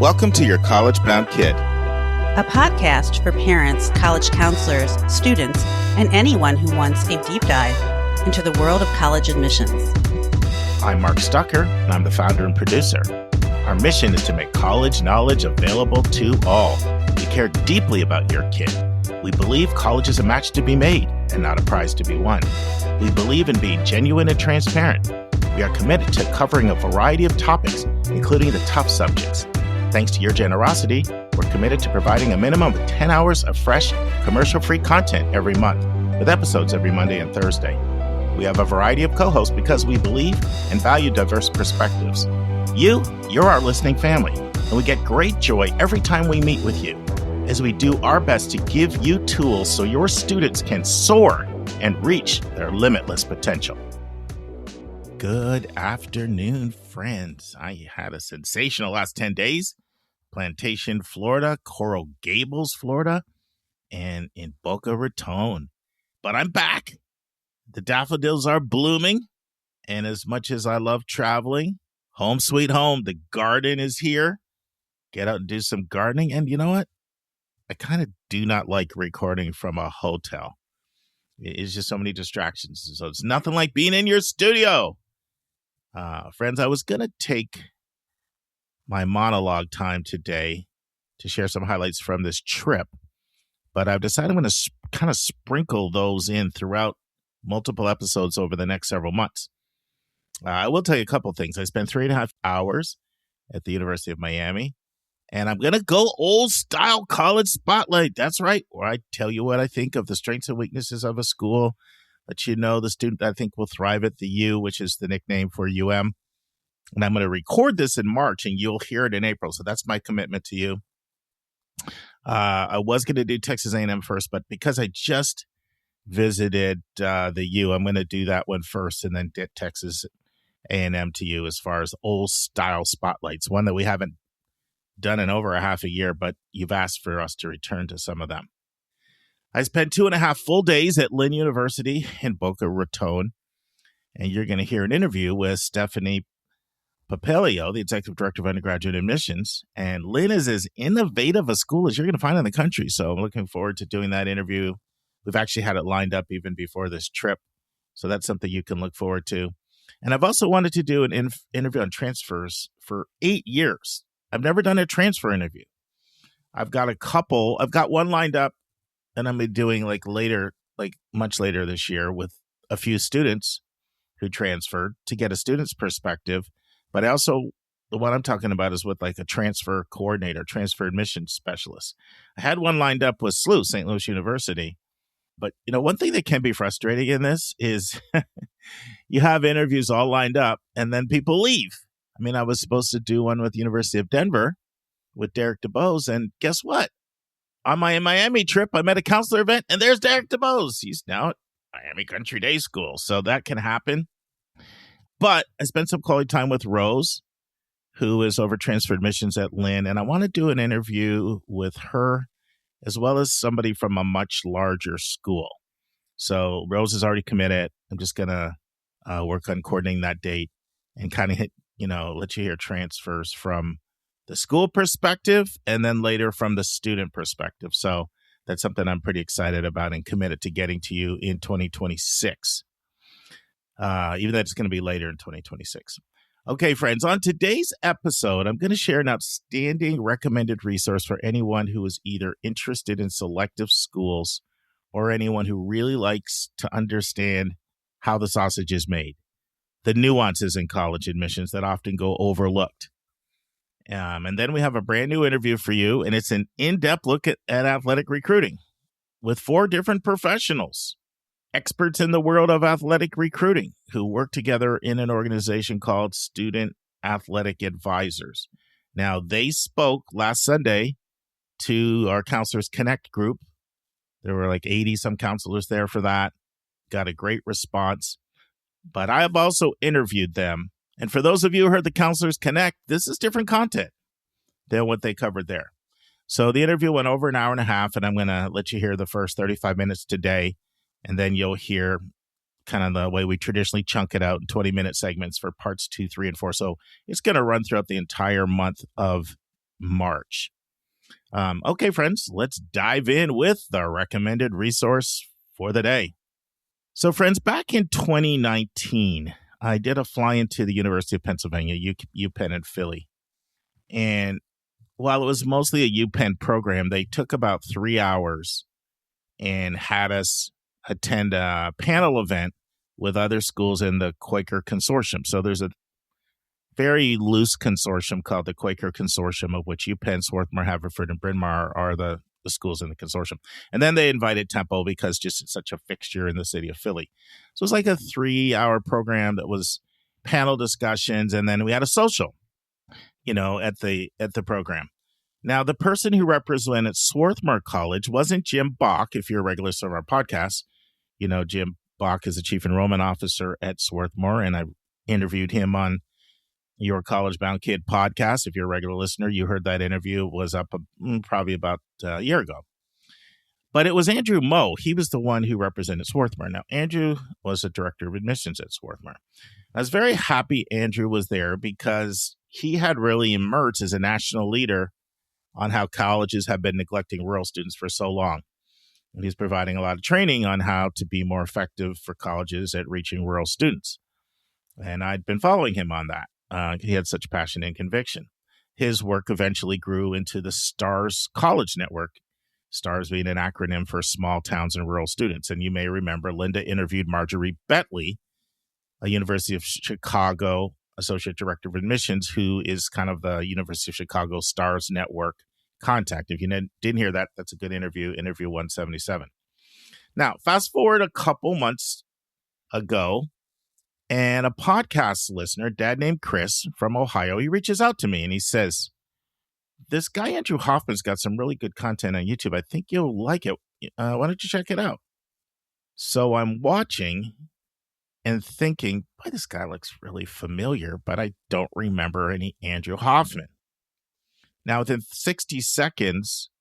Welcome to Your College Bound Kid, a podcast for parents, college counselors, students, and anyone who wants a deep dive into the world of college admissions. I'm Mark Stucker, and I'm the founder and producer. Our mission is to make college knowledge available to all. We care deeply about your kid. We believe college is a match to be made and not a prize to be won. We believe in being genuine and transparent. We are committed to covering a variety of topics, including the tough subjects. Thanks to your generosity, we're committed to providing a minimum of 10 hours of fresh, commercial-free content every month, with episodes every Monday and Thursday. We have a variety of co-hosts because we believe and value diverse perspectives. You're our listening family, and we get great joy every time we meet with you, as we do our best to give you tools so your students can soar and reach their limitless potential. Good afternoon, friends. I had a sensational last 10 days. Plantation, Florida, Coral Gables, Florida, and in Boca Raton. But I'm back. The daffodils are blooming. And as much as I love traveling, home sweet home, the garden is here. Get out and do some gardening. And you know what? I kind of do not like recording from a hotel. It's just so many distractions. So it's nothing like being in your studio. Friends, I was going to take my monologue time today to share some highlights from this trip, but I've decided I'm going to kind of sprinkle those in throughout multiple episodes over the next several months. I will tell you a couple things. I spent 3.5 hours at the University of Miami, and I'm going to go old style college spotlight. That's right, where I tell you what I think of the strengths and weaknesses of a school, let you know the student I think will thrive at the U, which is the nickname for UM. And I'm going to record this in March, and you'll hear it in April. So that's my commitment to you. I was going to do Texas A&M first, but because I just visited the U, I'm going to do that one first and then get Texas A&M to you as far as old style spotlights, one that we haven't done in over a half a year, but you've asked for us to return to some of them. I spent 2.5 full days at Lynn University in Boca Raton, and you're going to hear an interview with Stephanie Papelio, the executive director of undergraduate admissions. And Lynn is as innovative a school as you're going to find in the country. So I'm looking forward to doing that interview. We've actually had it lined up even before this trip. So that's something you can look forward to. And I've also wanted to do an interview on transfers for 8 years. I've never done a transfer interview. I've got one lined up, and I'm doing much later this year with a few students who transferred to get a student's perspective. But also, the one I'm talking about is with like a transfer coordinator, transfer admissions specialist. I had one lined up with SLU, St. Louis University. But, one thing that can be frustrating in this is you have interviews all lined up and then people leave. I mean, I was supposed to do one with the University of Denver with Derek DeBose. And guess what? On my Miami trip, I'm at a counselor event and there's Derek DeBose. He's now at Miami Country Day School. So that can happen. But I spent some quality time with Rose, who is over transfer admissions at Lynn, and I want to do an interview with her as well as somebody from a much larger school. So Rose is already committed. I'm just going to work on coordinating that date and kind of let you hear transfers from the school perspective and then later from the student perspective. So that's something I'm pretty excited about and committed to getting to you in 2026. Even though it's going to be later in 2026. Okay, friends, on today's episode, I'm going to share an outstanding recommended resource for anyone who is either interested in selective schools or anyone who really likes to understand how the sausage is made, the nuances in college admissions that often go overlooked. And then we have a brand new interview for you, and it's an in-depth look at athletic recruiting with 4 different professionals. Experts in the world of athletic recruiting who work together in an organization called Student Athletic Advisors. Now, they spoke last Sunday to our Counselors Connect group. There were like 80-some counselors there for that. Got a great response. But I have also interviewed them. And for those of you who heard the Counselors Connect, this is different content than what they covered there. So the interview went over an hour and a half, and I'm going to let you hear the first 35 minutes today. And then you'll hear kind of the way we traditionally chunk it out in 20-minute segments for parts 2, 3, and 4. So it's going to run throughout the entire month of March. Okay, friends, let's dive in with the recommended resource for the day. So, friends, back in 2019, I did a fly into the University of Pennsylvania, UPenn in Philly. And while it was mostly a UPenn program, they took about 3 hours and had us attend a panel event with other schools in the Quaker Consortium. So there's a very loose consortium called the Quaker Consortium, of which UPenn, Swarthmore, Haverford, and Bryn Mawr are the schools in the consortium. And then they invited Temple because just it's such a fixture in the city of Philly. So it was like a 3-hour program that was panel discussions, and then we had a social, at the program. Now, the person who represented Swarthmore College wasn't Jim Bach. If you're a regular listener of our podcast, Jim Bach is the chief enrollment officer at Swarthmore, and I interviewed him on Your College Bound Kid podcast. If you're a regular listener, you heard that interview. It was up probably about a year ago. But it was Andrew Moe. He was the one who represented Swarthmore. Now, Andrew was the director of admissions at Swarthmore. I was very happy Andrew was there because he had really emerged as a national leader on how colleges have been neglecting rural students for so long. And he's providing a lot of training on how to be more effective for colleges at reaching rural students. And I'd been following him on that. He had such passion and conviction. His work eventually grew into the STARS College Network, STARS being an acronym for Small Towns and Rural Students. And you may remember Linda interviewed Marjorie Bentley, a University of Chicago Associate Director of Admissions, who is kind of the University of Chicago STARS Network contact. If you didn't hear that, that's a good interview 177. Now, fast forward a couple months ago, and a podcast listener, a dad named Chris from Ohio, he reaches out to me and he says, this guy, Andrew Hoffman's got some really good content on YouTube. I think you'll like it. Why don't you check it out? So I'm watching and thinking, boy, this guy looks really familiar, but I don't remember any Andrew Hoffman. Now, within 60 seconds,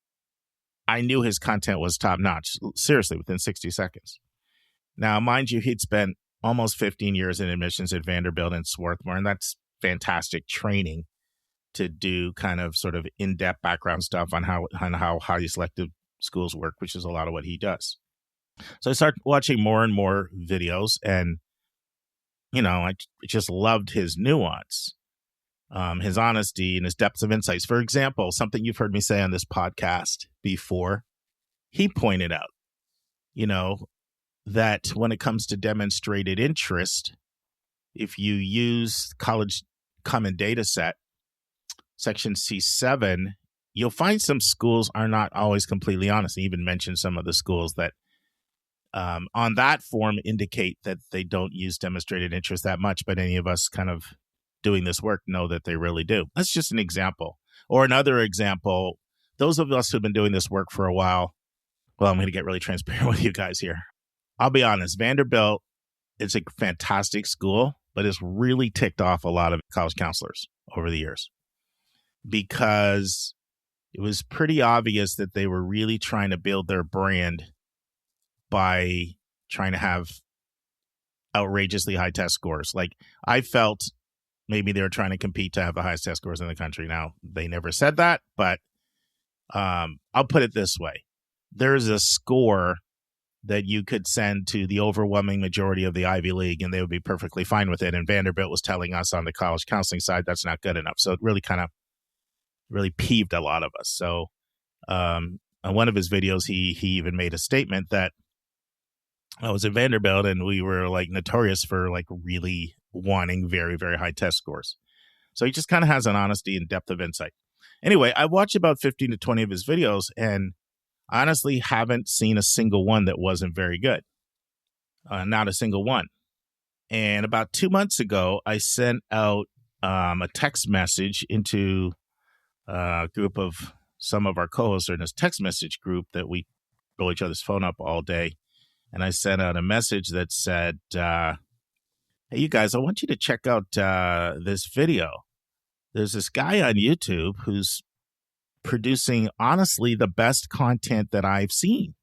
I knew his content was top-notch. Seriously, within 60 seconds. Now, mind you, he'd spent almost 15 years in admissions at Vanderbilt and Swarthmore, and that's fantastic training to do kind of sort of in-depth background stuff on how highly selective schools work, which is a lot of what he does. So I started watching more and more videos, and I just loved his nuance, his honesty, and his depth of insights. For example, something you've heard me say on this podcast before, he pointed out, that when it comes to demonstrated interest, if you use College Common Data Set, Section C7, you'll find some schools are not always completely honest. He even mentioned some of the schools that on that form indicate that they don't use demonstrated interest that much, but any of us kind of doing this work know that they really do. That's just an example. Or another example, those of us who've been doing this work for a while, well, I'm going to get really transparent with you guys here. I'll be honest, Vanderbilt is a fantastic school, but it's really ticked off a lot of college counselors over the years because it was pretty obvious that they were really trying to build their brand by trying to have outrageously high test scores. Like, I felt maybe they were trying to compete to have the highest test scores in the country. Now, they never said that, but I'll put it this way. There's a score that you could send to the overwhelming majority of the Ivy League, and they would be perfectly fine with it. And Vanderbilt was telling us on the college counseling side that's not good enough. So it really really peeved a lot of us. So on one of his videos, he even made a statement that I was at Vanderbilt and we were like notorious for like really wanting very, very high test scores. So he just kind of has an honesty and depth of insight. Anyway, I watched about 15 to 20 of his videos and honestly haven't seen a single one that wasn't very good. Not a single one. And about 2 months ago, I sent out a text message into a group of some of our co-hosts in this text message group that we blow each other's phone up all day. And I sent out a message that said, hey, you guys, I want you to check out this video. There's this guy on YouTube who's producing, honestly, the best content that I've seen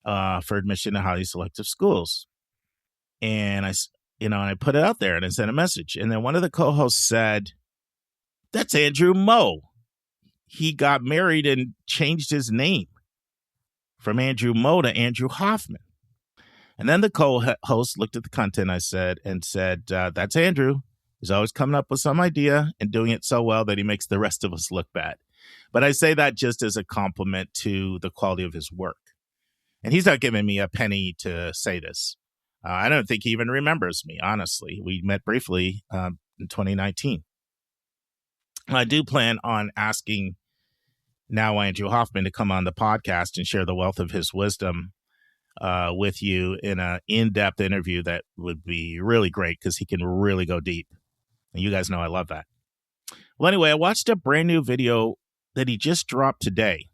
for admission to highly selective schools. And I put it out there and I sent a message. And then one of the co-hosts said, that's Andrew Moe. he got married and changed his name from Andrew Moe to Andrew Hoffman. And then the co-host looked at the content I said and said, that's Andrew. He's always coming up with some idea and doing it so well that he makes the rest of us look bad. But I say that just as a compliment to the quality of his work. And he's not giving me a penny to say this. I don't think he even remembers me, honestly. We met briefly in 2019. I do plan on asking now Andrew Hoffman to come on the podcast and share the wealth of his wisdom with you in an in-depth interview that would be really great because he can really go deep. And you guys know I love that. Well, anyway, I watched a brand new video that he just dropped today.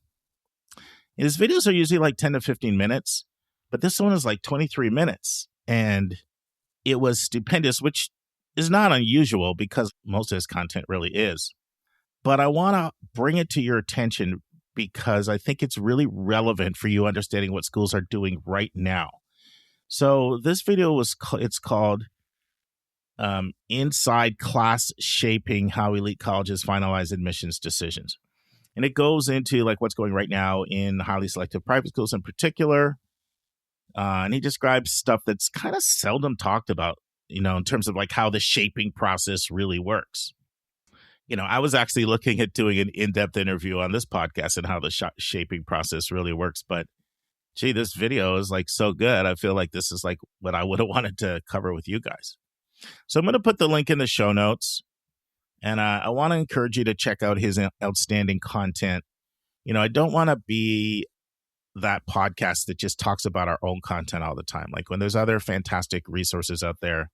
His videos are usually like 10 to 15 minutes, but this one is like 23 minutes. And it was stupendous, which is not unusual because most of his content really is. But I want to bring it to your attention because I think it's really relevant for you understanding what schools are doing right now. So this video it's called Inside Class Shaping How Elite Colleges Finalize Admissions Decisions. And it goes into like what's going right now in highly selective private schools in particular. And he describes stuff that's kind of seldom talked about, in terms of like how the shaping process really works. I was actually looking at doing an in-depth interview on this podcast and how the shaping process really works. But gee, this video is like so good. I feel like this is like what I would have wanted to cover with you guys. So I'm going to put the link in the show notes. And I want to encourage you to check out his outstanding content. I don't want to be that podcast that just talks about our own content all the time. Like when there's other fantastic resources out there,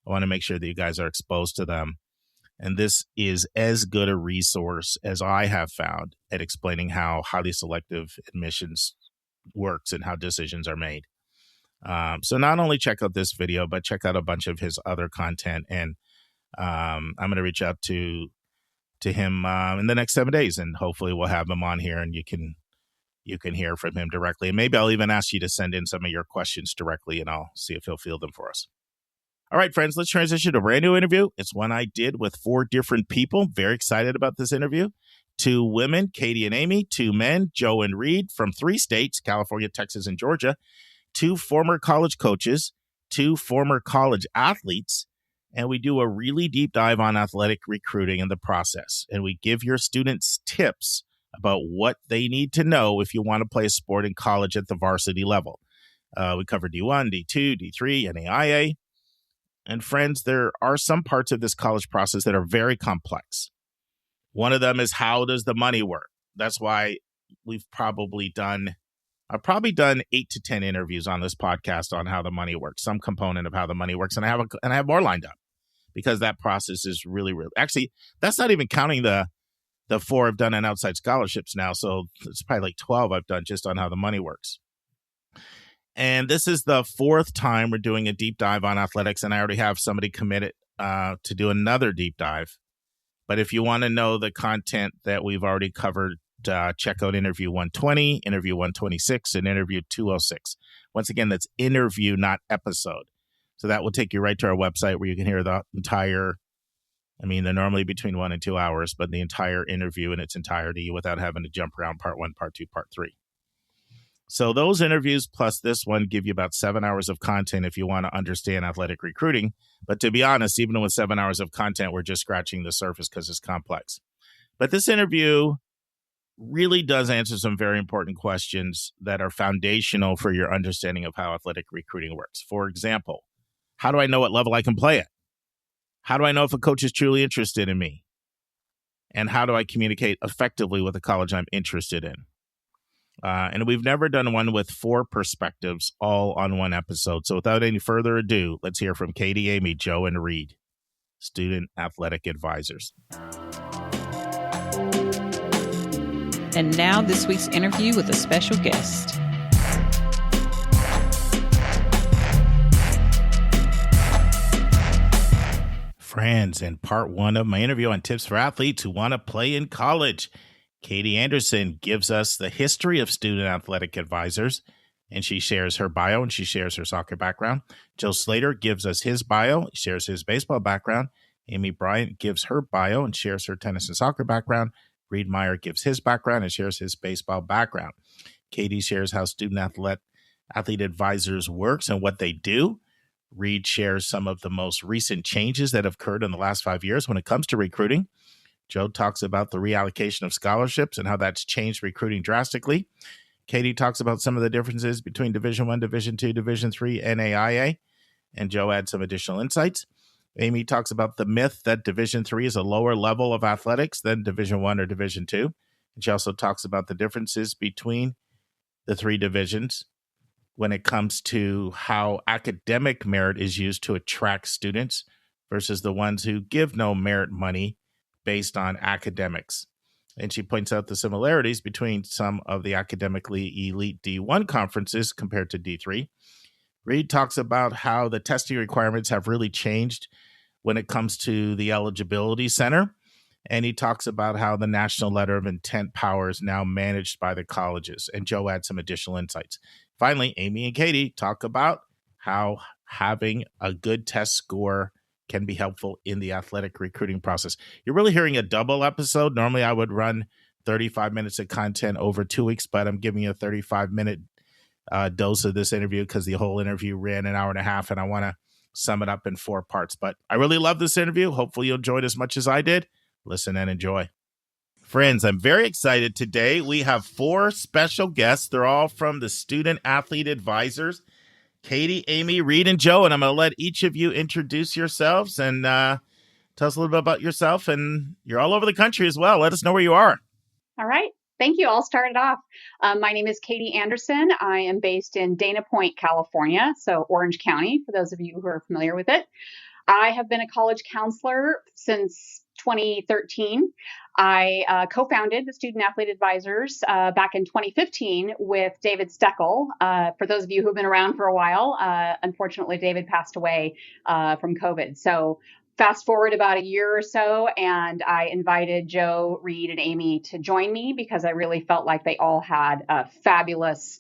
I want to make sure that you guys are exposed to them. And this is as good a resource as I have found at explaining how highly selective admissions works and how decisions are made. So not only check out this video, but check out a bunch of his other content. And I'm going to reach out to him in the next 7 days, and hopefully we'll have him on here and you can hear from him directly. And maybe I'll even ask you to send in some of your questions directly, and I'll see if he'll field them for us. All right, friends, let's transition to a brand new interview. It's one I did with 4 different people. Very excited about this interview. 2 women, Katie and Amy. 2 men, Joe and Reid, from 3 states, California, Texas, and Georgia. 2 former college coaches, 2 former college athletes. And we do a really deep dive on athletic recruiting and the process. And we give your students tips about what they need to know if you want to play a sport in college at the varsity level. We cover D1, D2, D3, NAIA. And friends, there are some parts of this college process that are very complex. One of them is, how does the money work? That's why I've probably done 8 to 10 interviews on this podcast on how the money works, some component of how the money works. And I have more lined up because that process is really, really, actually, that's not even counting the 4 I've done on outside scholarships now. So it's probably like 12 I've done just on how the money works. And this is the 4th time we're doing a deep dive on athletics, and I already have somebody committed to do another deep dive. But if you want to know the content that we've already covered, check out interview 120, interview 126, and interview 206. Once again, that's interview, not episode. So that will take you right to our website where you can hear the entire, they're normally between 1 and 2 hours, but the entire interview in its entirety without having to jump around part 1, part 2, part 3. So those interviews plus this one give you about 7 hours of content if you want to understand athletic recruiting. But to be honest, even with 7 hours of content, we're just scratching the surface because it's complex. But this interview really does answer some very important questions that are foundational for your understanding of how athletic recruiting works. For example, how do I know what level I can play at? How do I know if a coach is truly interested in me? And how do I communicate effectively with the college I'm interested in? And we've never done one with 4 perspectives all on one episode. So without any further ado, let's hear from Katie, Amy, Joe, and Reid, student athletic advisors. And now this week's interview with a special guest. Friends, in part 1 of my interview on tips for athletes who want to play in college, Katie Anderson gives us the history of student athletic advisors, and she shares her bio and she shares her soccer background. Joe Slater gives us his bio, he shares his baseball background. Amy Bryant gives her bio and shares her tennis and soccer background. Reid Meyer gives his background and shares his baseball background. Katie shares how student athlete advisors works and what they do. Reid shares some of the most recent changes that have occurred in the last 5 years when it comes to recruiting. Joe talks about the reallocation of scholarships and how that's changed recruiting drastically. Katie talks about some of the differences between Division I, Division II, Division III, and AIA, and Joe adds some additional insights. Amy talks about the myth that Division III is a lower level of athletics than Division I or Division II. And she also talks about the differences between the three divisions when it comes to how academic merit is used to attract students versus the ones who give no merit money based on academics. And she points out the similarities between some of the academically elite D1 conferences compared to D3. Reid talks about how the testing requirements have really changed when it comes to the eligibility center. And he talks about how the National Letter of Intent power is now managed by the colleges. And Joe adds some additional insights. Finally, Amy and Katie talk about how having a good test score can be helpful in the athletic recruiting process. You're really hearing a double episode. Normally, I would run 35 minutes of content over 2 weeks, but I'm giving you a 35-minute dose of this interview because the whole interview ran an hour and a half, and I want to sum it up in 4 parts. But I really love this interview. Hopefully, you enjoyed as much as I did. Listen and enjoy. Friends, I'm very excited today. We have 4 special guests. They're all from the Student Athlete Advisors. Katie, Amy, Reid, and Joe, and I'm going to let each of you introduce yourselves and tell us a little bit about yourself. And you're all over the country as well. Let us know where you are. All right. Thank you. I'll start it off. My name is Katie Anderson. I am based in Dana Point, California, so Orange County, for those of you who are familiar with it. I have been a college counselor since 2013. I co-founded the Student Athlete Advisors back in 2015 with David Steckel. For those of you who have been around for a while, unfortunately, David passed away from COVID. So fast forward about a year or so, and I invited Joe, Reid, and Amy to join me because I really felt like they all had a fabulous,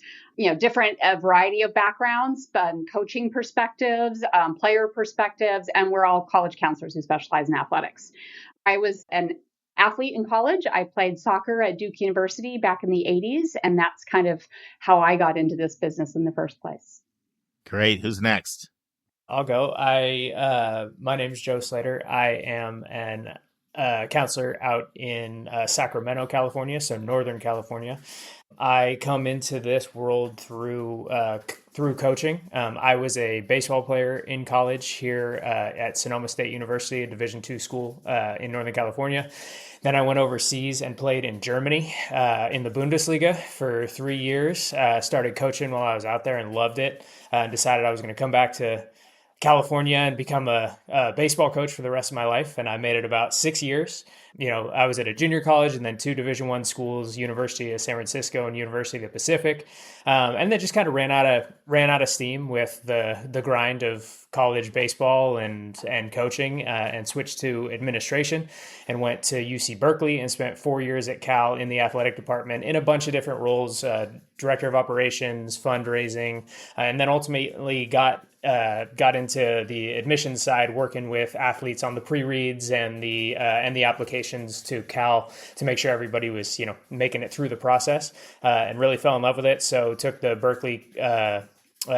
different variety of backgrounds, coaching perspectives, player perspectives, and we're all college counselors who specialize in athletics. I was an athlete in college. I played soccer at Duke University back in the 80s, and that's kind of how I got into this business in the first place. Great. Who's next? I'll go. My name is Joe Slater. I am an counselor out in Sacramento, California, so Northern California. I come into this world through coaching. I was a baseball player in college here at Sonoma State University, a Division II school in Northern California. Then I went overseas and played in Germany in the Bundesliga for 3 years. Started coaching while I was out there and loved it. Decided I was going to come back to California and become a baseball coach for the rest of my life. And I made it about 6 years. I was at a junior college and then 2 Division I schools, University of San Francisco and University of the Pacific. And then just kind of ran out of steam with the grind of college baseball and coaching and switched to administration and went to UC Berkeley and spent 4 years at Cal in the athletic department in a bunch of different roles, director of operations, fundraising, and then ultimately got into the admissions side, working with athletes on the pre-reads and the applications to Cal to make sure everybody was making it through the process, and really fell in love with it. So took the Berkeley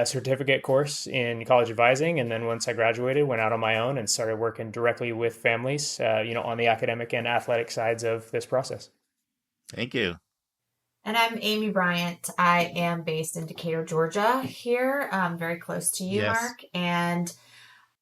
certificate course in college advising, and then once I graduated, went out on my own and started working directly with families, on the academic and athletic sides of this process. Thank you. And I'm Amy Bryant. I am based in Decatur, Georgia here, very close to you, Yes. Mark. And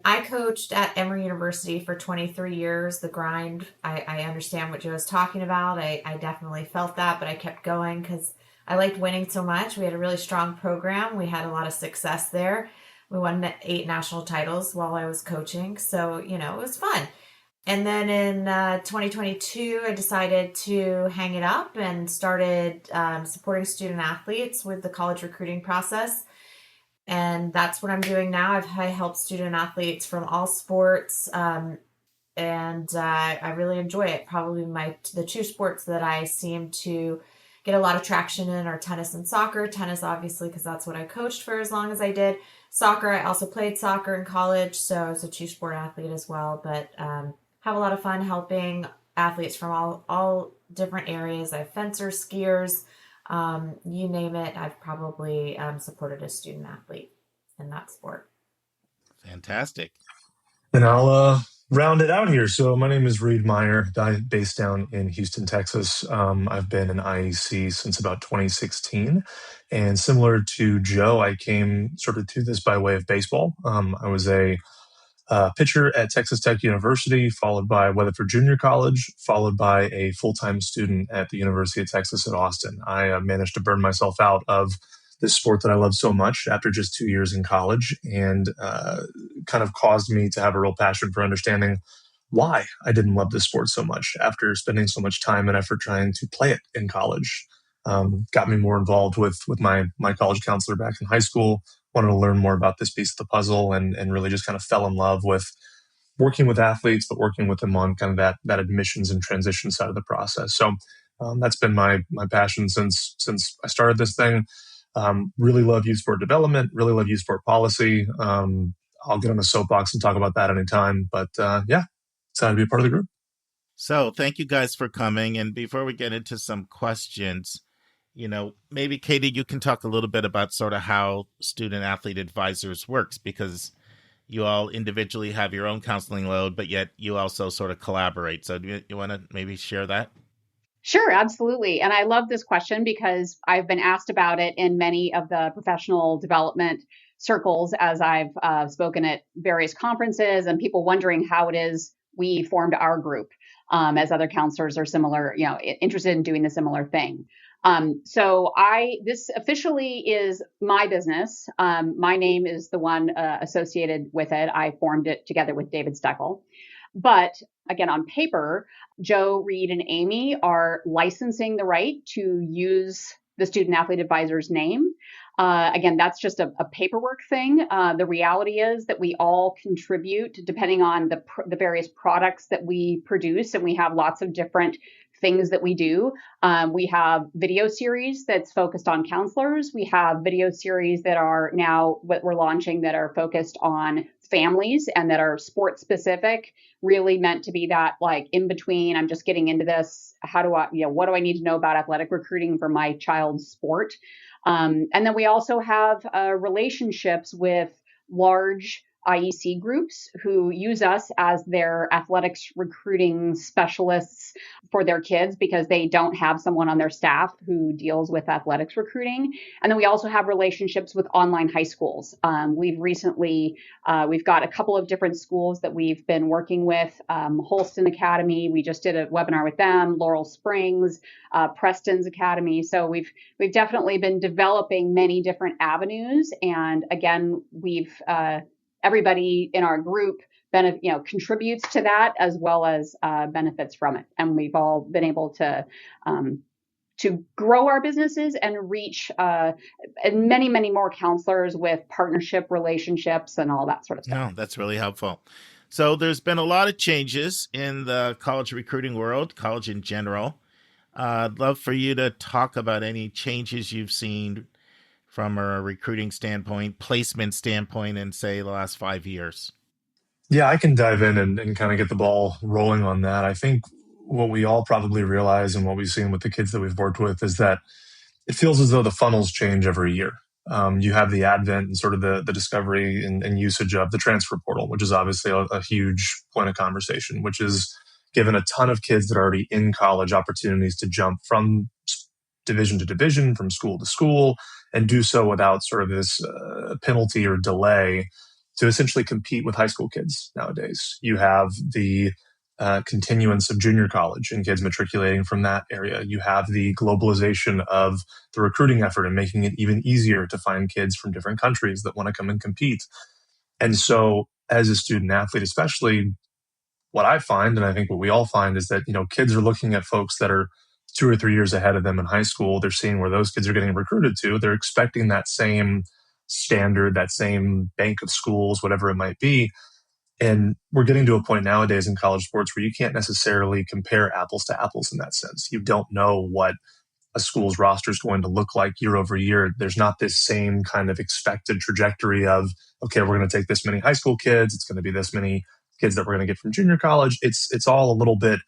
I coached at Emory University for 23 years, the grind. I understand what Joe's talking about. I definitely felt that, but I kept going because I liked winning so much. We had a really strong program. We had a lot of success there. We won 8 national titles while I was coaching. So, it was fun. And then in 2022, I decided to hang it up and started supporting student athletes with the college recruiting process. And that's what I'm doing now. I help student athletes from all sports, and I really enjoy it. Probably the 2 sports that I seem to get a lot of traction in are tennis and soccer. Tennis, obviously, because that's what I coached for as long as I did. Soccer, I also played soccer in college, so I was a 2-sport athlete as well. But have a lot of fun helping athletes from all different areas. I have fencers, skiers, you name it. I've probably supported a student athlete in that sport. Fantastic. And I'll round it out here. So my name is Reid Meyer, based down in Houston, Texas. I've been in IEC since about 2016. And similar to Joe, I came sort of to this by way of baseball. I was a pitcher at Texas Tech University, followed by Weatherford Junior College, followed by a full-time student at the University of Texas at Austin. I managed to burn myself out of this sport that I love so much after just 2 years in college, and kind of caused me to have a real passion for understanding why I didn't love this sport so much after spending so much time and effort trying to play it in college. Got me more involved with my college counselor back in high school, wanted to learn more about this piece of the puzzle, and really just kind of fell in love with working with athletes, but working with them on kind of that admissions and transition side of the process. So that's been my passion since I started this thing. Really love youth sport development, really love youth sport policy. I'll get on the soapbox and talk about that anytime. But yeah, excited to be a part of the group. So thank you guys for coming. And before we get into some questions, maybe Katie, you can talk a little bit about sort of how Student Athlete Advisors works, because you all individually have your own counseling load, but yet you also sort of collaborate. So do you want to maybe share that? Sure, absolutely. And I love this question because I've been asked about it in many of the professional development circles as I've spoken at various conferences, and people wondering how it is we formed our group as other counselors are similar, interested in doing the similar thing. So this officially is my business. My name is the one associated with it. I formed it together with David Steckel. But again, on paper, Joe, Reid, and Amy are licensing the right to use the Student Athlete Advisor's name. Again, that's just a paperwork thing. The reality is that we all contribute depending on the various products that we produce, and we have lots of different things that we do. We have video series that's focused on counselors. We have video series that are now what we're launching that are focused on families and that are sport specific, really meant to be that like in between. I'm just getting into this. What do I need to know about athletic recruiting for my child's sport? And then we also have relationships with large IEC groups who use us as their athletics recruiting specialists for their kids because they don't have someone on their staff who deals with athletics recruiting. And then we also have relationships with online high schools. We've got a couple of different schools that we've been working with. Holston Academy, we just did a webinar with them, Laurel Springs, Preston's Academy. So we've definitely been developing many different avenues. And again, everybody in our group contributes to that as well as benefits from it. And we've all been able to grow our businesses and reach many, many more counselors with partnership relationships and all that sort of stuff. No, that's really helpful. So there's been a lot of changes in the college recruiting world, college in general. I'd love for you to talk about any changes you've seen from a recruiting standpoint, placement standpoint, in, say, the last 5 years? Yeah, I can dive in and kind of get the ball rolling on that. I think what we all probably realize and what we've seen with the kids that we've worked with is that it feels as though the funnels change every year. You have the advent and sort of the discovery and usage of the transfer portal, which is obviously a huge point of conversation, which is given a ton of kids that are already in college opportunities to jump from division to division, from school to school, and do so without sort of this penalty or delay to essentially compete with high school kids nowadays. You have the continuance of junior college and kids matriculating from that area. You have the globalization of the recruiting effort and making it even easier to find kids from different countries that want to come and compete. And so as a student athlete, especially, what I find, and I think what we all find, is that, kids are looking at folks that are 2 or 3 years ahead of them in high school. They're seeing where those kids are getting recruited to. They're expecting that same standard, that same bank of schools, whatever it might be. And we're getting to a point nowadays in college sports where you can't necessarily compare apples to apples in that sense. You don't know what a school's roster is going to look like year over year. There's not this same kind of expected trajectory of, okay, we're going to take this many high school kids. It's going to be this many kids that we're going to get from junior college. It's all a little bit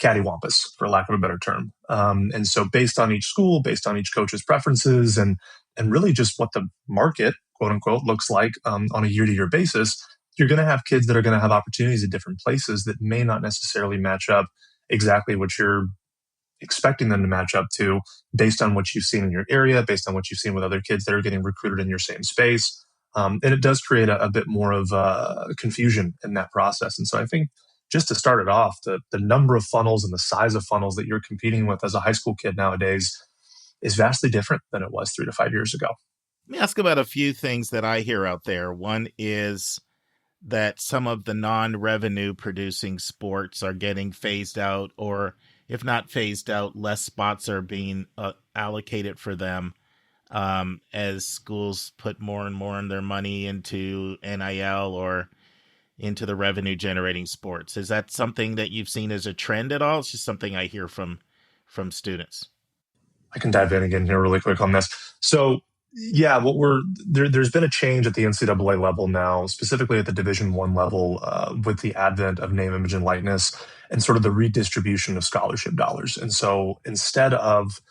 cattywampus, for lack of a better term. And so based on each school, based on each coach's preferences, and really just what the market, quote unquote, looks like on a year-to-year basis, you're going to have kids that are going to have opportunities at different places that may not necessarily match up exactly what you're expecting them to match up to based on what you've seen in your area, based on what you've seen with other kids that are getting recruited in your same space. And it does create a bit more of confusion in that process. And so I think just to start it off, the number of funnels and the size of funnels that you're competing with as a high school kid nowadays is vastly different than it was 3 to 5 years ago. Let me ask about a few things that I hear out there. One is that some of the non-revenue producing sports are getting phased out, or if not phased out, less spots are being allocated for them as schools put more and more of their money into NIL or into the revenue generating sports. Is that something that you've seen as a trend at all? It's just something I hear from students. I can dive in again here really quick on this. So yeah, there's been a change at the NCAA level now, specifically at the Division I level, with the advent of name, image, and likeness, and sort of the redistribution of scholarship dollars. And so instead of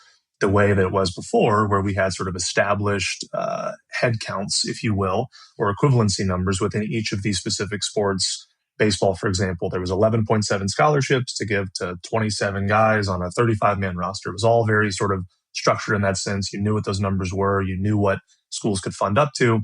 the way that it was before, where we had sort of established head counts, if you will, or equivalency numbers within each of these specific sports. Baseball, for example, there was 11.7 scholarships to give to 27 guys on a 35-man roster. It was all very sort of structured in that sense. You knew what those numbers were. You knew what schools could fund up to.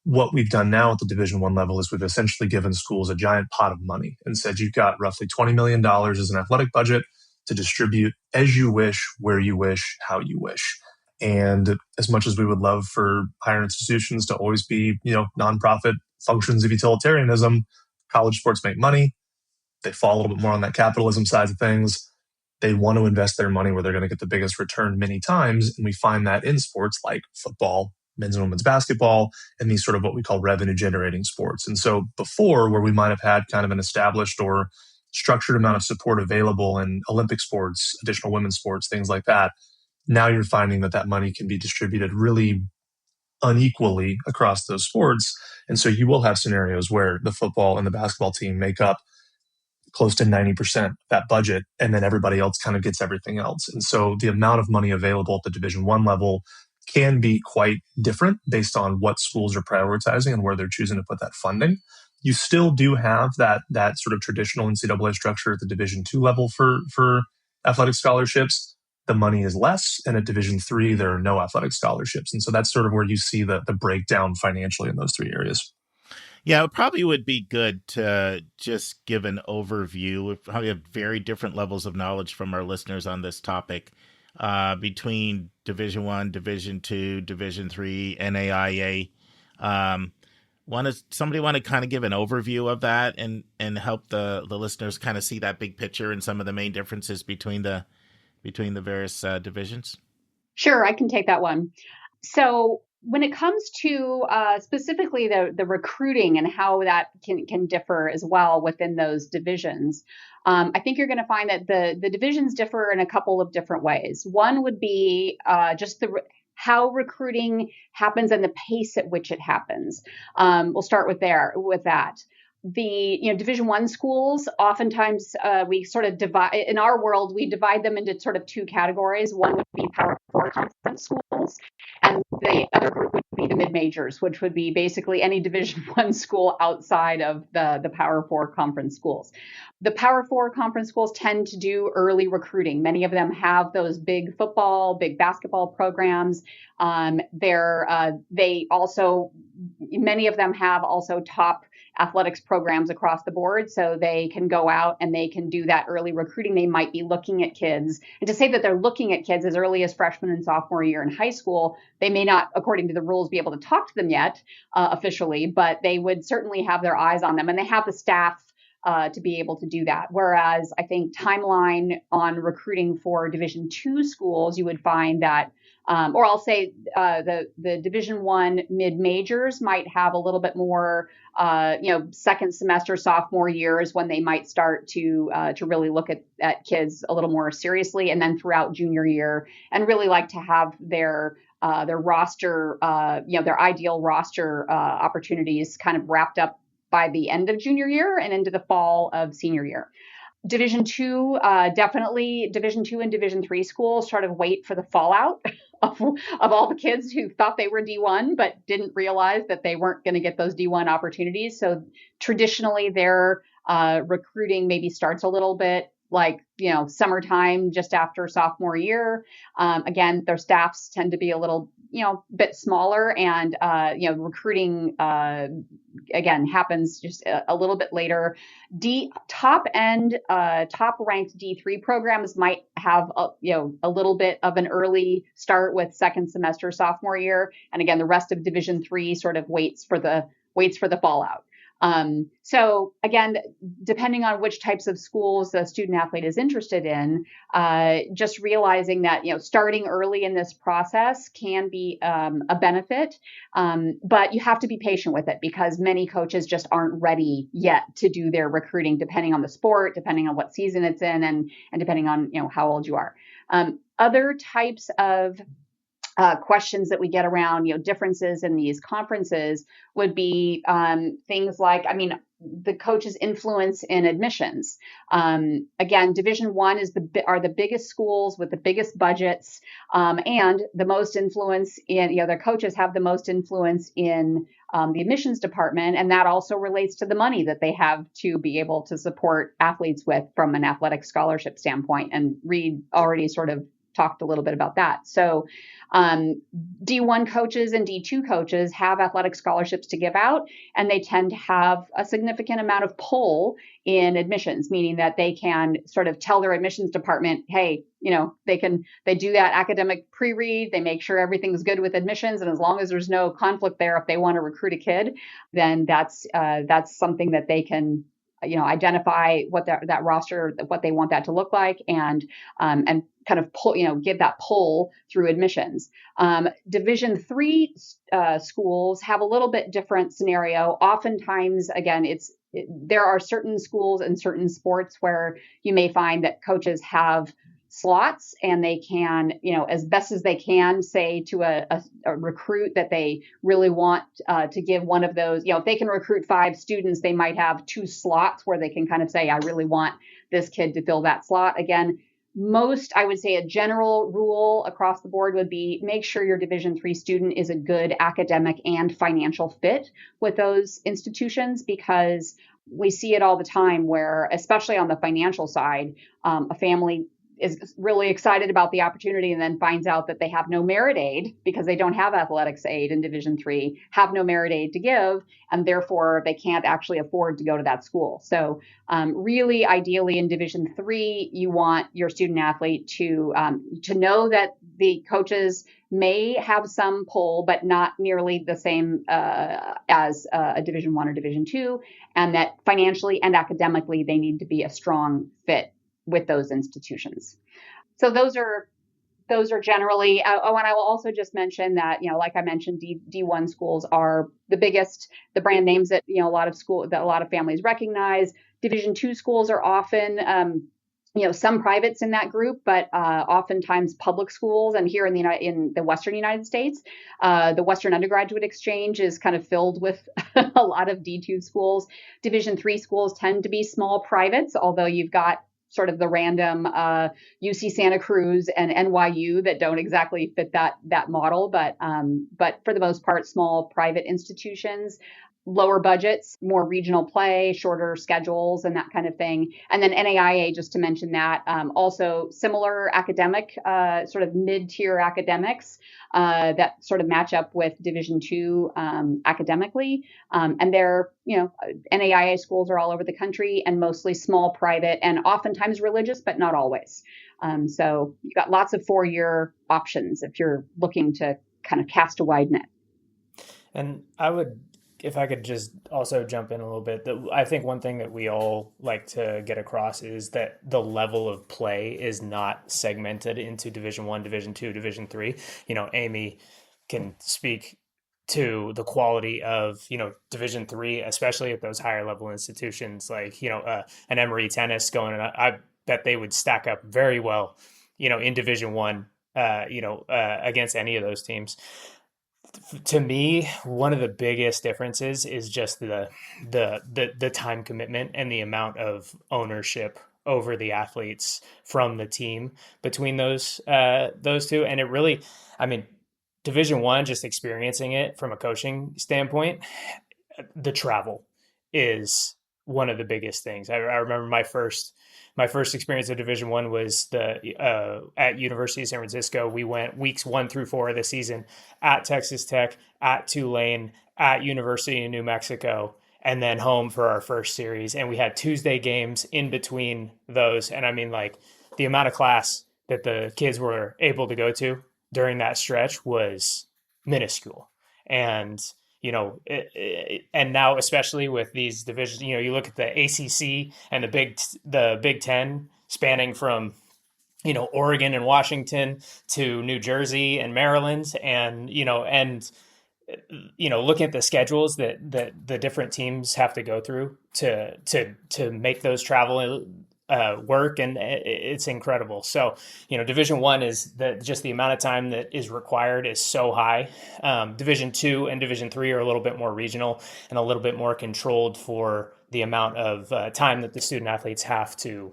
What we've done now at the Division I level is we've essentially given schools a giant pot of money and said, you've got roughly $20 million as an athletic budget to distribute as you wish, where you wish, how you wish. And as much as we would love for higher institutions to always be, nonprofit functions of utilitarianism, college sports make money. They fall a little bit more on that capitalism side of things. They want to invest their money where they're going to get the biggest return many times. And we find that in sports like football, men's and women's basketball, and these sort of what we call revenue generating sports. And so before, where we might have had kind of an established or structured amount of support available in Olympic sports, additional women's sports, things like that, now you're finding that money can be distributed really unequally across those sports. And so you will have scenarios where the football and the basketball team make up close to 90% of that budget, and then everybody else kind of gets everything else. And so the amount of money available at the Division I level can be quite different based on what schools are prioritizing and where they're choosing to put that funding. You still do have that sort of traditional NCAA structure at the Division II level for athletic scholarships. The money is less, and at Division III, there are no athletic scholarships. And so that's sort of where you see the breakdown financially in those three areas. Yeah, it probably would be good to just give an overview. We probably have very different levels of knowledge from our listeners on this topic between Division I, Division II, Division III, NAIA. Somebody want to kind of give an overview of that and help the listeners kind of see that big picture and some of the main differences between the various divisions? Sure, I can take that one. So when it comes to specifically the recruiting and how that can differ as well within those divisions, I think you're going to find that the divisions differ in a couple of different ways. One would be just how recruiting happens and the pace at which it happens. We'll start with that. The Division I schools, oftentimes we sort of divide, in our world, we divide them into sort of two categories. One would be Power 4 conference schools, and the other group would be the mid-majors, which would be basically any Division I school outside of the Power 4 conference schools. The Power 4 conference schools tend to do early recruiting. Many of them have those big football, big basketball programs. Many of them have also top athletics programs across the board, so they can go out and they can do that early recruiting. They might be looking at kids, and to say that they're looking at kids as early as freshman and sophomore year in high school, they may not, according to the rules, be able to talk to them yet officially, but they would certainly have their eyes on them, and they have the staff to be able to do that. Whereas I think timeline on recruiting for Division II schools, you would find that or I'll say the Division I mid-majors might have a little bit more, second semester, sophomore years when they might start to really look at kids a little more seriously, and then throughout junior year, and really like to have their roster, their ideal roster opportunities kind of wrapped up by the end of junior year and into the fall of senior year. Division two, definitely Division two and Division three schools sort of wait for the fallout of all the kids who thought they were D1 but didn't realize that they weren't going to get those D1 opportunities. So traditionally, their recruiting maybe starts a little bit like, summertime just after sophomore year. Again, their staffs tend to be a little, bit smaller, and, recruiting, again, happens just a little bit later. Top ranked D3 programs might have, a little bit of an early start with second semester sophomore year. And again, the rest of Division 3 sort of waits for the fallout. So again, depending on which types of schools the student athlete is interested in, just realizing that, starting early in this process can be a benefit. But you have to be patient with it because many coaches just aren't ready yet to do their recruiting, depending on the sport, depending on what season it's in, and depending on, how old you are. Other types of questions that we get around, differences in these conferences would be things like, the coach's influence in admissions. Again, Division One are the biggest schools with the biggest budgets, and the most influence in, their coaches have the most influence in the admissions department, and that also relates to the money that they have to be able to support athletes with from an athletic scholarship standpoint. And Reid already sort of talked a little bit about that. So D1 coaches and D2 coaches have athletic scholarships to give out, and they tend to have a significant amount of pull in admissions, meaning that they can sort of tell their admissions department, hey, they do that academic pre-read, they make sure everything's good with admissions, and as long as there's no conflict there, if they want to recruit a kid, then that's something that they can identify what that roster, what they want that to look like, and kind of pull, give that pull through admissions. Division 3 schools have a little bit different scenario. Oftentimes, again, there are certain schools and certain sports where you may find that coaches have slots, and they can, as best as they can, say to a recruit that they really want to give one of those, if they can recruit 5 students, they might have 2 slots where they can kind of say, I really want this kid to fill that slot. Again, I would say a general rule across the board would be make sure your Division 3 student is a good academic and financial fit with those institutions, because we see it all the time where, especially on the financial side, a family is really excited about the opportunity and then finds out that they have no merit aid because they don't have athletics aid in Division 3, have no merit aid to give, and therefore they can't actually afford to go to that school. So really, ideally in Division 3, you want your student athlete to know that the coaches may have some pull, but not nearly the same as a Division 1 or Division 2, and that financially and academically they need to be a strong fit with those institutions. So those are generally, and I will also just mention that, like I mentioned, D1 schools are the biggest, the brand names that, a lot of families recognize. Division 2 schools are often, some privates in that group, but oftentimes public schools. And here in the Western United States, the Western Undergraduate Exchange is kind of filled with a lot of D2 schools. Division 3 schools tend to be small privates, although you've got sort of the random UC Santa Cruz and NYU that don't exactly fit that model, but for the most part, small private institutions, lower budgets, more regional play, shorter schedules, and that kind of thing. And then NAIA, just to mention that, also similar academic, sort of mid-tier academics that sort of match up with Division 2 academically. And they're, NAIA schools are all over the country and mostly small private and oftentimes religious, but not always. So you've got lots of 4-year options if you're looking to kind of cast a wide net. And if I could just also jump in a little bit, I think one thing that we all like to get across is that the level of play is not segmented into Division 1, Division 2, Division 3. Amy can speak to the quality of, Division 3, especially at those higher level institutions like, an Emory Tennis going, and I bet they would stack up very well, in Division 1, against any of those teams. To me, one of the biggest differences is just the time commitment and the amount of ownership over the athletes from the team between those two. And it really, I mean, Division I, just experiencing it from a coaching standpoint, the travel is one of the biggest things. I remember my first experience of Division I was at University of San Francisco. We went weeks 1 through 4 of the season at Texas Tech, at Tulane, at University of New Mexico, and then home for our first series. And we had Tuesday games in between those. And I mean, like, the amount of class that the kids were able to go to during that stretch was minuscule. And and now, especially with these divisions, you look at the ACC and the Big Ten, spanning from Oregon and Washington to New Jersey and Maryland, and looking at the schedules that the different teams have to go through to make those travel work, and it's incredible. So, Division I is just the amount of time that is required is so high. Division II and Division III are a little bit more regional and a little bit more controlled for the amount of time that the student athletes have to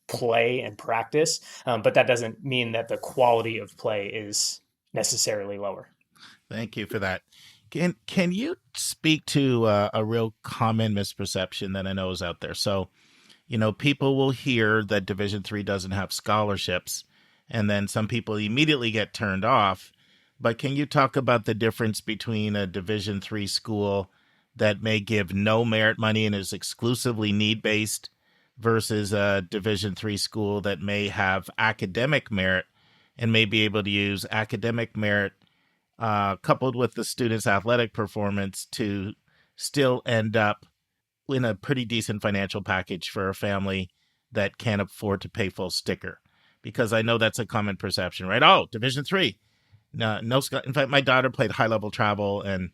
play and practice. But that doesn't mean that the quality of play is necessarily lower. Thank you for that. Can you speak to a real common misperception that I know is out there? So, people will hear that Division III doesn't have scholarships, and then some people immediately get turned off. But can you talk about the difference between a Division III school that may give no merit money and is exclusively need-based versus a Division III school that may have academic merit and may be able to use academic merit coupled with the student's athletic performance to still end up in a pretty decent financial package for a family that can't afford to pay full sticker? Because I know that's a common perception, right? Oh, Division III. No. In fact, my daughter played high-level travel, and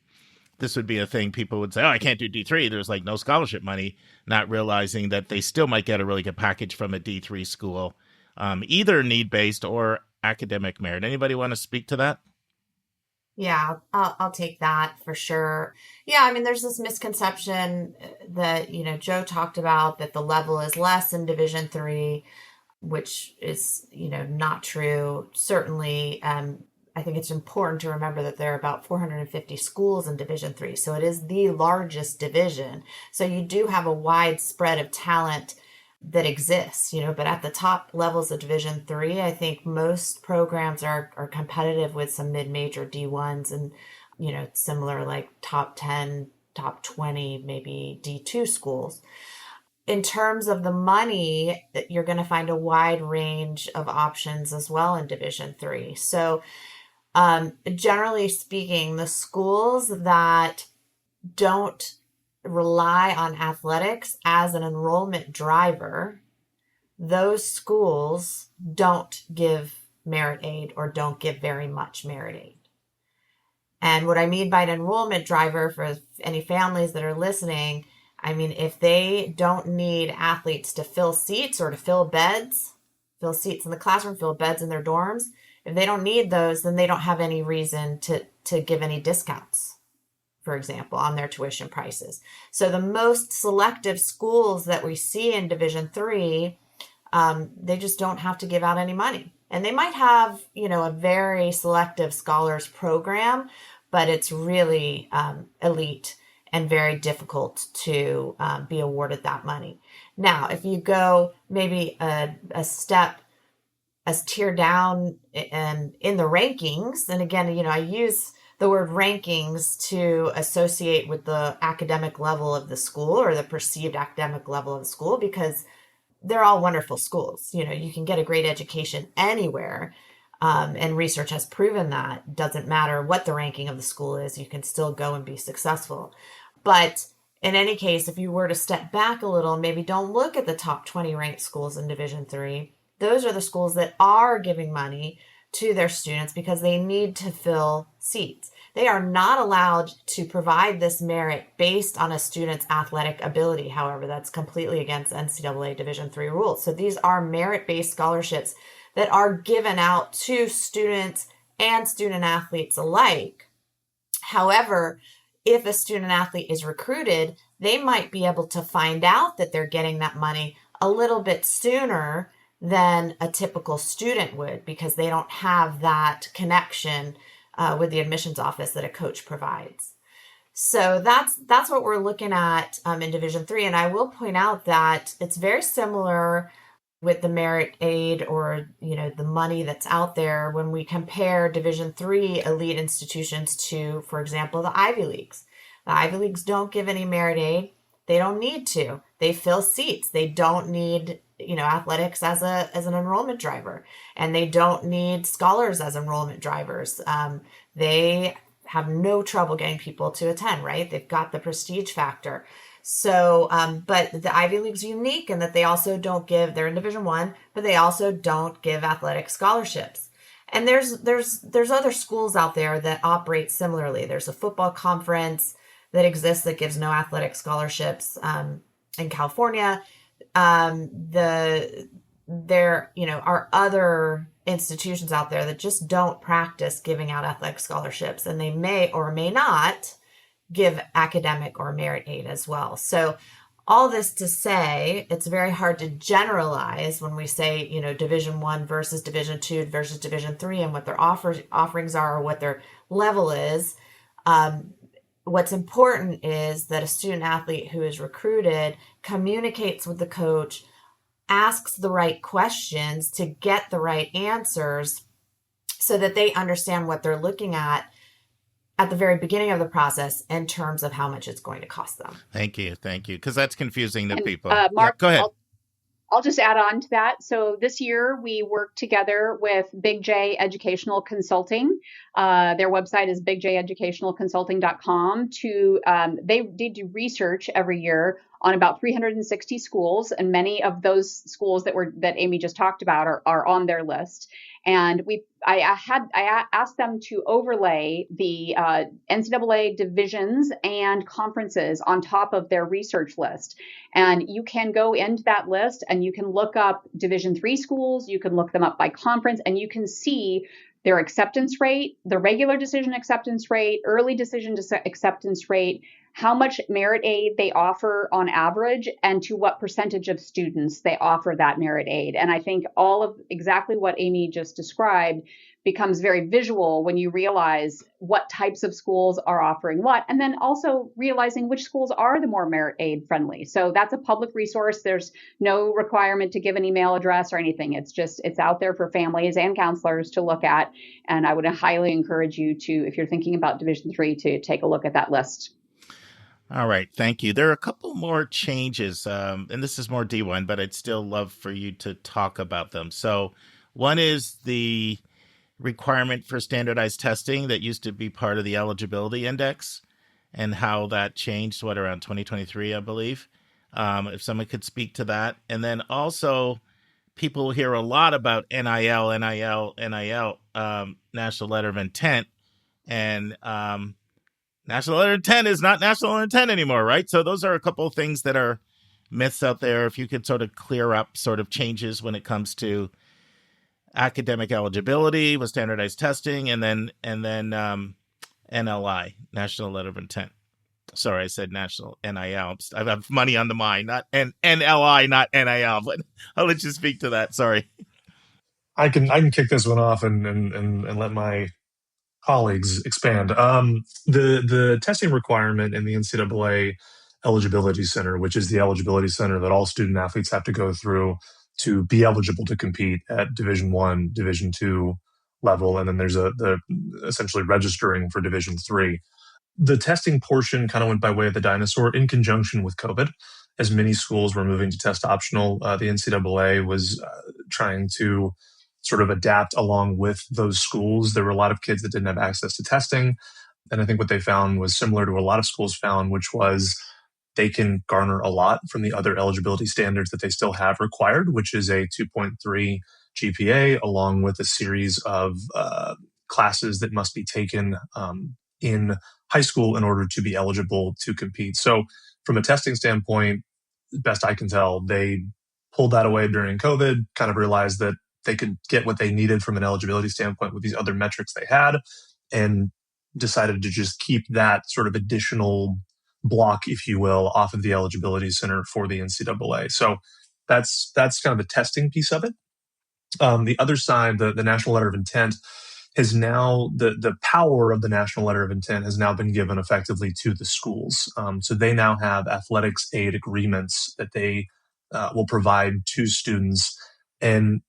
this would be a thing. People would say, oh, I can't do D3. There's like no scholarship money, not realizing that they still might get a really good package from a D3 school, either need-based or academic merit. Anybody want to speak to that? Yeah, I'll take that for sure. Yeah, I mean, there's this misconception that, Joe talked about, that the level is less in Division III, which is, not true. Certainly, I think it's important to remember that there are about 450 schools in Division III. So it is the largest division. So you do have a wide spread of talent that exists, but at the top levels of Division III, I think most programs are competitive with some mid-major D1s and, similar like top 10, top 20, maybe D2 schools. In terms of the money, you're going to find a wide range of options as well in Division III. So generally speaking, the schools that don't rely on athletics as an enrollment driver, those schools don't give merit aid or don't give very much merit aid. And what I mean by an enrollment driver, for any families that are listening, I mean, if they don't need athletes to fill seats or to fill seats in the classroom, fill beds in their dorms, if they don't need those, then they don't have any reason to give any discounts, for example, on their tuition prices. So the most selective schools that we see in Division III, they just don't have to give out any money. And they might have, a very selective scholars program, but it's really elite and very difficult to be awarded that money. Now, if you go maybe a tier down and in the rankings, and again, I use the word rankings to associate with the academic level of the school or the perceived academic level of the school, because they're all wonderful schools. You can get a great education anywhere. And research has proven that doesn't matter what the ranking of the school is, you can still go and be successful. But in any case, if you were to step back a little, maybe don't look at the top 20 ranked schools in Division III. Those are the schools that are giving money to their students because they need to fill seats. They are not allowed to provide this merit based on a student's athletic ability. However, that's completely against NCAA Division III rules. So these are merit-based scholarships that are given out to students and student athletes alike. However, if a student athlete is recruited, they might be able to find out that they're getting that money a little bit sooner than a typical student would, because they don't have that connection with the admissions office that a coach provides. So that's what we're looking at in Division III. And I will point out that it's very similar with the merit aid, or the money that's out there, when we compare Division III elite institutions to, for example, the Ivy Leagues. The Ivy Leagues don't give any merit aid. They don't need to. They fill seats. They don't need athletics as an enrollment driver, and they don't need scholars as enrollment drivers. They have no trouble getting people to attend, right? They've got the prestige factor. So, but the Ivy League's unique in that they also don't give, they're in Division I, but they also don't give athletic scholarships. And there's other schools out there that operate similarly. There's a football conference that exists that gives no athletic scholarships in California. There are other institutions out there that just don't practice giving out athletic scholarships, and they may or may not give academic or merit aid as well. So all this to say, it's very hard to generalize when we say, Division I versus Division II versus Division III, and what their offerings are, or what their level is. What's important is that a student athlete who is recruited communicates with the coach, asks the right questions to get the right answers, so that they understand what they're looking at the very beginning of the process in terms of how much it's going to cost them. Thank you. Because that's confusing to people. Mark, go ahead. I'll just add on to that. So this year we worked together with Big J Educational Consulting. Their website is bigjeducationalconsulting.com. They do research every year on about 360 schools, and many of those schools that Amy just talked about are on their list. And I asked them to overlay the NCAA divisions and conferences on top of their research list. And you can go into that list and you can look up Division III schools, you can look them up by conference, and you can see their acceptance rate, the regular decision acceptance rate, early decision acceptance rate, how much merit aid they offer on average, and to what percentage of students they offer that merit aid. And I think all of exactly what Amy just described becomes very visual when you realize what types of schools are offering what, and then also realizing which schools are the more merit aid friendly. So that's a public resource. There's no requirement to give an email address or anything. It's out there for families and counselors to look at. And I would highly encourage you to, if you're thinking about Division III, to take a look at that list. All right. Thank you. There are a couple more changes, and this is more D1, but I'd still love for you to talk about them. So one is the requirement for standardized testing that used to be part of the eligibility index, and how that changed, around 2023, I believe. If someone could speak to that. And then also, people hear a lot about NIL, National Letter of Intent, and National Letter of Intent is not National Intent anymore, right? So those are a couple of things that are myths out there. If you could sort of clear up sort of changes when it comes to academic eligibility with standardized testing, and then NLI, National Letter of Intent. Sorry, I said National NIL. I have money on the mind, not NLI, not NIL, but I'll let you speak to that. Sorry. I can kick this one off and let my colleagues expand. The testing requirement in the NCAA Eligibility Center, which is the eligibility center that all student athletes have to go through to be eligible to compete at Division I, Division II level, and then there's the essentially registering for Division III. The testing portion kind of went by way of the dinosaur in conjunction with COVID. As many schools were moving to test optional, the NCAA was trying to sort of adapt along with those schools. There were a lot of kids that didn't have access to testing. And I think what they found was similar to what a lot of schools found, which was they can garner a lot from the other eligibility standards that they still have required, which is a 2.3 GPA, along with a series of classes that must be taken in high school in order to be eligible to compete. So from a testing standpoint, best I can tell, they pulled that away during COVID, kind of realized that they could get what they needed from an eligibility standpoint with these other metrics they had, and decided to just keep that sort of additional block, if you will, off of the eligibility center for the NCAA. So That's kind of the testing piece of it. The other side, the National Letter of Intent, has now, the power of the National Letter of Intent has now been given effectively to the schools. So they now have athletics aid agreements that they will provide to students. And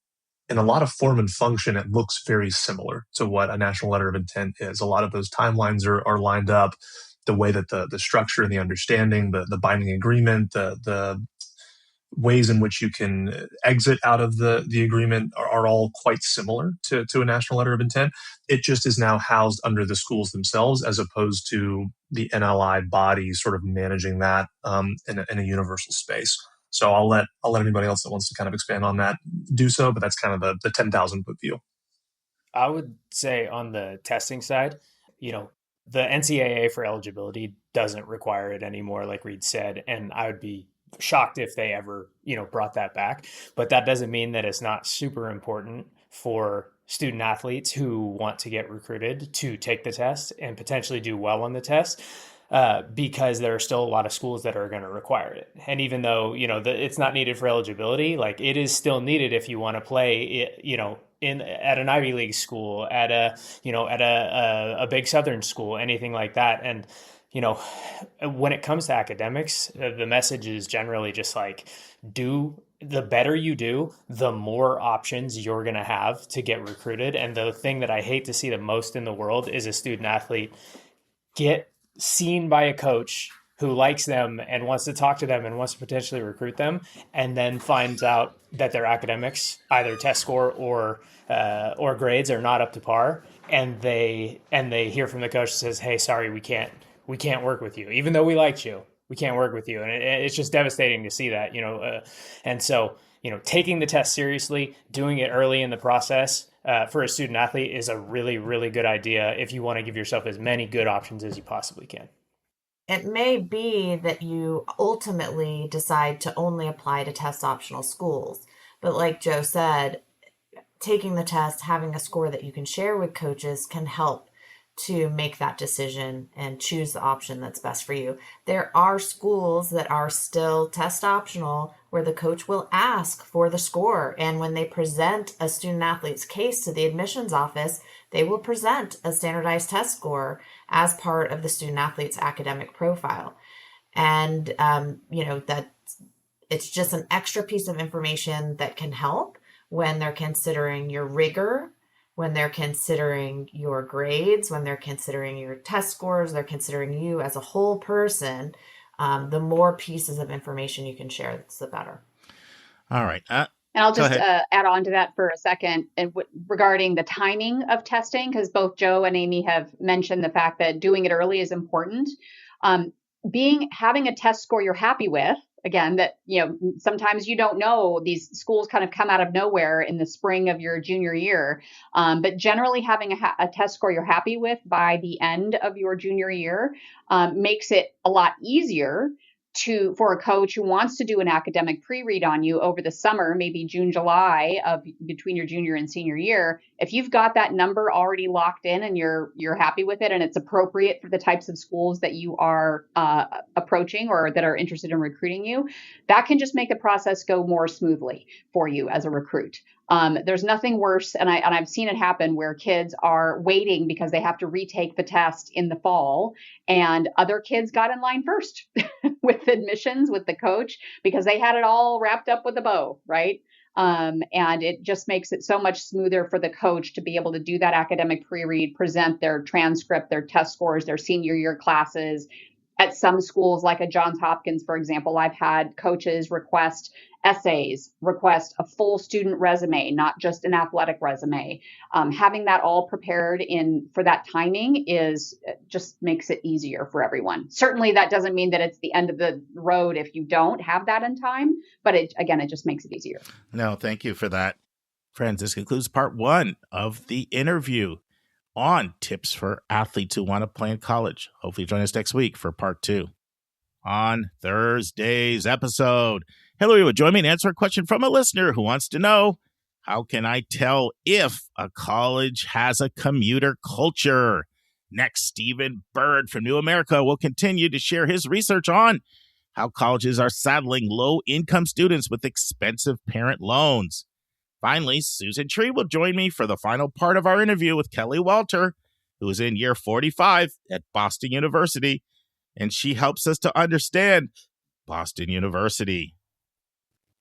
in a lot of form and function, it looks very similar to what a National Letter of Intent is. A lot of those timelines are lined up, the way that the structure and the understanding, the binding agreement, the ways in which you can exit out of the agreement are all quite similar to a National Letter of Intent. It just is now housed under the schools themselves, as opposed to the NLI body sort of managing that in a universal space. So I'll let anybody else that wants to kind of expand on that do so, but that's kind of the 10,000 foot view. I would say on the testing side, the NCAA for eligibility doesn't require it anymore, like Reid said, and I would be shocked if they ever, brought that back. But that doesn't mean that it's not super important for student athletes who want to get recruited to take the test and potentially do well on the test. Because there are still a lot of schools that are going to require it. And even though, it's not needed for eligibility, like it is still needed if you want to play, at an Ivy League school, at a big Southern school, anything like that. And, when it comes to academics, the message is generally just like, the better you do, the more options you're going to have to get recruited. And the thing that I hate to see the most in the world is a student athlete get seen by a coach who likes them and wants to talk to them and wants to potentially recruit them, and then finds out that their academics, either test score or grades, are not up to par, and they hear from the coach that says, "Hey, sorry, we can't work with you, even though we liked you. We can't work with you," and it's just devastating to see that, and so taking the test seriously, doing it early in the process. For a student athlete is a really, really good idea if you want to give yourself as many good options as you possibly can. It may be that you ultimately decide to only apply to test optional schools. But like Joe said, taking the test, having a score that you can share with coaches can help to make that decision and choose the option that's best for you. There are schools that are still test optional where the coach will ask for the score. And when they present a student athlete's case to the admissions office, they will present a standardized test score as part of the student athlete's academic profile. And, that it's just an extra piece of information that can help when they're considering your rigor, when they're considering your grades, when they're considering your test scores, they're considering you as a whole person. The more pieces of information you can share, the better. All right. And I'll just add on to that for a second regarding the timing of testing, because both Joe and Amy have mentioned the fact that doing it early is important. Having a test score you're happy with, again, that, sometimes you don't know, these schools kind of come out of nowhere in the spring of your junior year. But generally having a test score you're happy with by the end of your junior year makes it a lot easier for a coach who wants to do an academic pre-read on you over the summer, maybe June, July between your junior and senior year. If you've got that number already locked in and you're happy with it and it's appropriate for the types of schools that you are approaching or that are interested in recruiting you, that can just make the process go more smoothly for you as a recruit. There's nothing worse, and I've seen it happen where kids are waiting because they have to retake the test in the fall, and other kids got in line first with admissions with the coach because they had it all wrapped up with a bow, right? And it just makes it so much smoother for the coach to be able to do that academic pre-read, present their transcript, their test scores, their senior year classes. At some schools, like at Johns Hopkins, for example, I've had coaches request essays, request a full student resume, not just an athletic resume. Having that all prepared for that timing just makes it easier for everyone. Certainly, that doesn't mean that it's the end of the road if you don't have that in time, but it just makes it easier. No, thank you for that. Friends, this concludes part 1 of the interview on tips for athletes who want to play in college. Hopefully join us next week for part 2. On Thursday's episode, Hillary will join me and answer a question from a listener who wants to know, how can I tell if a college has a commuter culture? Next, Stephen Bird from New America will continue to share his research on how colleges are saddling low-income students with expensive parent loans. Finally, Susan Tree will join me for the final part of our interview with Kelly Walter, who is in year 45 at Boston University, and she helps us to understand Boston University.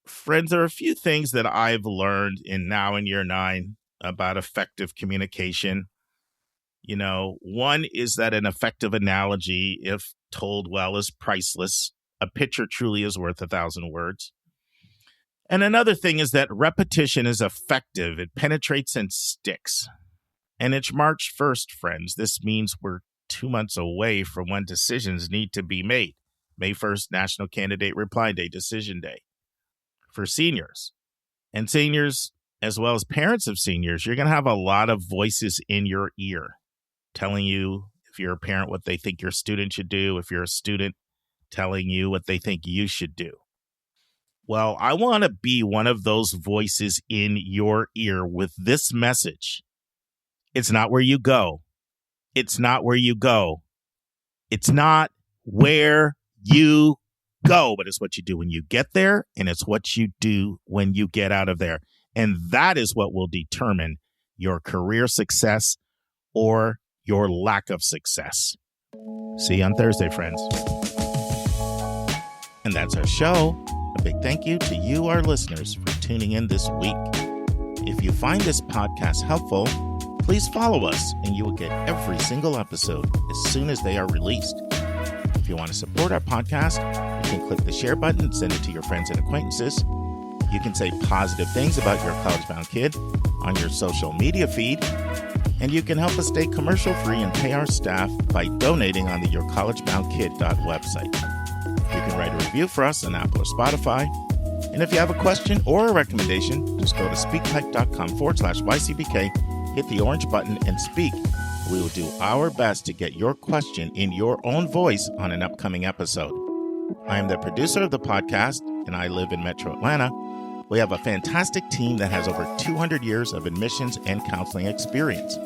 Friends, there are a few things that I've learned in year 9 about effective communication. One is that an effective analogy, if told well, is priceless. A picture truly is worth 1,000 words. And another thing is that repetition is effective. It penetrates and sticks. And it's March 1st, friends. This means we're 2 months away from when decisions need to be made. May 1st, National Candidate Reply Day, Decision Day. For seniors. And seniors, as well as parents of seniors, you're going to have a lot of voices in your ear telling you, if you're a parent, what they think your student should do. If you're a student, telling you what they think you should do. Well, I want to be one of those voices in your ear with this message. It's not where you go. It's not where you go. It's not where you go, but it's what you do when you get there, and it's what you do when you get out of there. And that is what will determine your career success or your lack of success. See you on Thursday, friends. And that's our show. A big thank you to you, our listeners, for tuning in this week. If you find this podcast helpful, please follow us and you will get every single episode as soon as they are released. If you want to support our podcast, you can click the share button and send it to your friends and acquaintances. You can say positive things about your college-bound kid on your social media feed. And you can help us stay commercial-free and pay our staff by donating on the yourcollegeboundkid.website. You can write a review for us on Apple or Spotify. And if you have a question or a recommendation, just go to speakpipe.com/YCBK, hit the orange button, and speak. We will do our best to get your question in your own voice on an upcoming episode. I am the producer of the podcast, and I live in Metro Atlanta. We have a fantastic team that has over 200 years of admissions and counseling experience.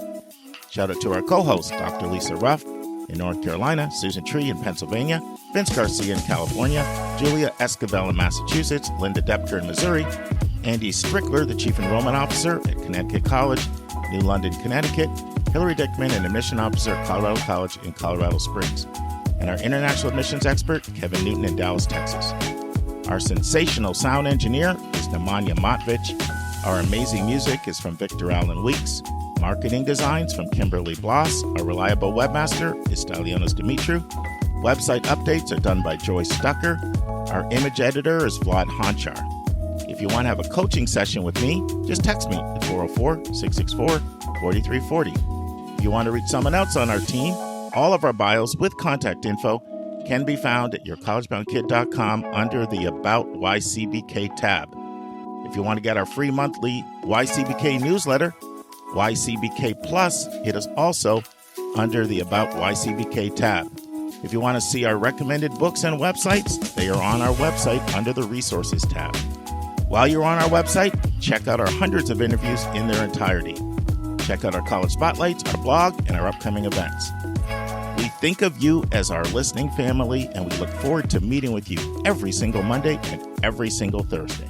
Shout out to our co-hosts, Dr. Lisa Ruff in North Carolina, Susan Tree in Pennsylvania, Vince Garcia in California, Julia Esquivel in Massachusetts, Linda Depker in Missouri, Andy Strickler, the Chief Enrollment Officer at Connecticut College, New London, Connecticut, Hillary Dickman, an Admission Officer at Colorado College in Colorado Springs, and our International Admissions Expert, Kevin Newton in Dallas, Texas. Our sensational sound engineer is Nemanja Motvich. Our amazing music is from Victor Allen Weeks. Marketing designs from Kimberly Bloss. Our reliable webmaster is Stylionis Dumitru. Website updates are done by Joyce Stucker. Our image editor is Vlad Honchar. If you want to have a coaching session with me, just text me at 404-664-4340. If you want to reach someone else on our team, all of our bios with contact info can be found at yourcollegeboundkid.com under the About YCBK tab. If you want to get our free monthly YCBK newsletter, YCBK Plus, it is also under the About YCBK tab. If you want to see our recommended books and websites, they are on our website under the Resources tab. While you're on our website, check out our hundreds of interviews in their entirety. Check out our college spotlights, our blog, and our upcoming events. We think of you as our listening family, and we look forward to meeting with you every single Monday and every single Thursday.